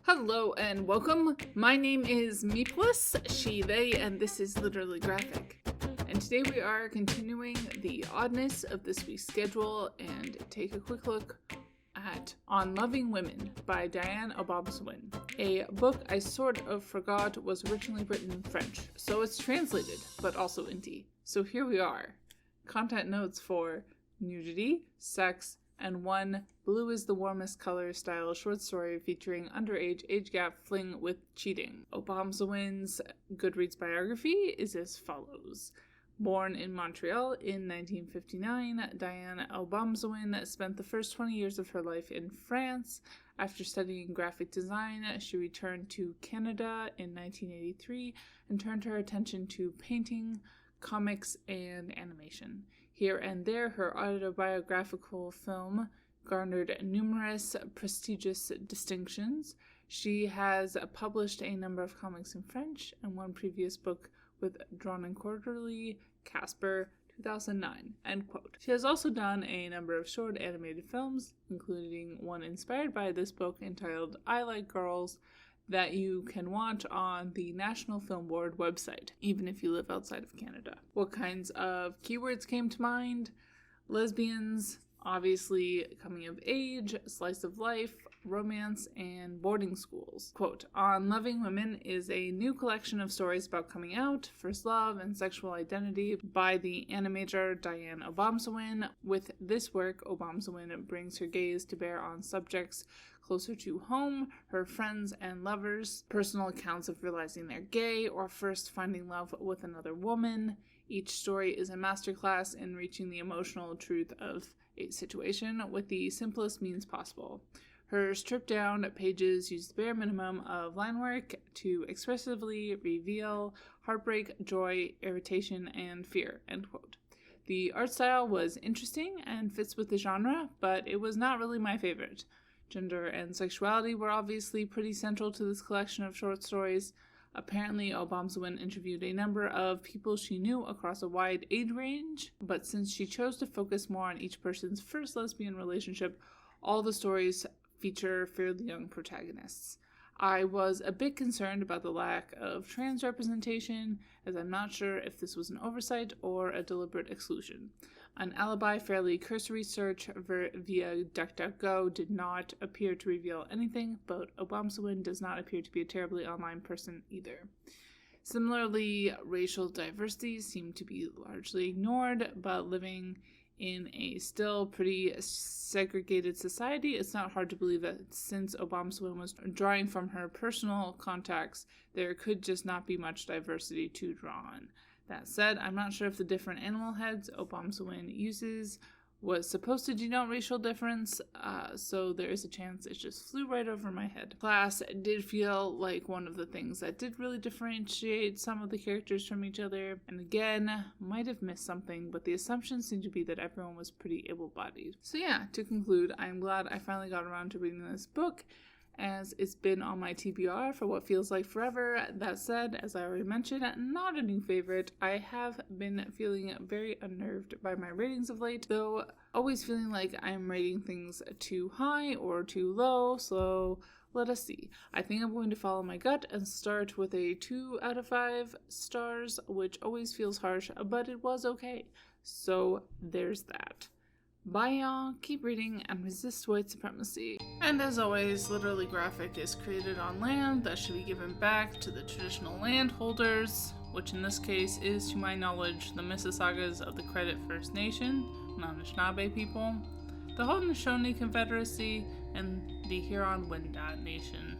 Hello and welcome. My name is Meepless, she, they, and this is Literally Graphic. And today we are continuing the oddness of this week's schedule and take a quick look at On Loving Women by Diane Obomsawin, a book I sort of forgot was originally written in French, so it's translated, but also indie. So here we are. Content notes for nudity, sex, and one Blue is the Warmest Color style short story featuring underage age gap fling with cheating. Obomsawin's Goodreads biography is as follows. Born in Montreal in 1959, Diane Obomsawin spent the first 20 years of her life in France. After studying graphic design, she returned to Canada in 1983 and turned her attention to painting, comics, and animation. Here and there, her autobiographical film garnered numerous prestigious distinctions. She has published a number of comics in French and one previous book with Drawn and Quarterly, Casper, 2009, end quote. She has also done a number of short animated films, including one inspired by this book entitled I Like Girls, that you can watch on the National Film Board website, even if you live outside of Canada. What kinds of keywords came to mind? Lesbians, obviously coming of age, slice of life, romance, and boarding schools. Quote, On Loving Women is a new collection of stories about coming out, first love, and sexual identity by the animator Diane Obomsawin. With this work, Obomsawin brings her gaze to bear on subjects closer to home, her friends and lovers, personal accounts of realizing they're gay, or first finding love with another woman. Each story is a masterclass in reaching the emotional truth of a situation with the simplest means possible. Her stripped-down pages use the bare minimum of line work to expressively reveal heartbreak, joy, irritation, and fear, end quote. The art style was interesting and fits with the genre, but it was not really my favorite. Gender and sexuality were obviously pretty central to this collection of short stories. Apparently, Obomsawin interviewed a number of people she knew across a wide age range, but since she chose to focus more on each person's first lesbian relationship, all the stories feature fairly young protagonists. I was a bit concerned about the lack of trans representation, as I'm not sure if this was an oversight or a deliberate exclusion. An Alibi fairly cursory search via DuckDuckGo did not appear to reveal anything, but Obomsawin does not appear to be a terribly online person either. Similarly, racial diversity seemed to be largely ignored, but living in a still pretty segregated society, it's not hard to believe that since Obomsawin was drawing from her personal contacts, there could just not be much diversity to draw on. That said, I'm not sure if the different animal heads Obomsawin uses was supposed to denote racial difference, so there is a chance it just flew right over my head. Class did feel like one of the things that did really differentiate some of the characters from each other, and again, might have missed something, but the assumption seemed to be that everyone was pretty able-bodied. So yeah, to conclude, I'm glad I finally got around to reading this book, as it's been on my TBR for what feels like forever. That said, as I already mentioned, not a new favorite. I have been feeling very unnerved by my ratings of late, though always feeling like I'm rating things too high or too low, so let us see. I think I'm going to follow my gut and start with a 2 out of 5 stars, which always feels harsh, but it was okay. So there's that. Bye y'all, keep reading and resist white supremacy. And as always, Literally Graphic is created on land that should be given back to the traditional landholders, which in this case is, to my knowledge, the Mississaugas of the Credit First Nation, non-Anishinaabe people, the Haudenosaunee Confederacy, and the Huron-Wendat Nation.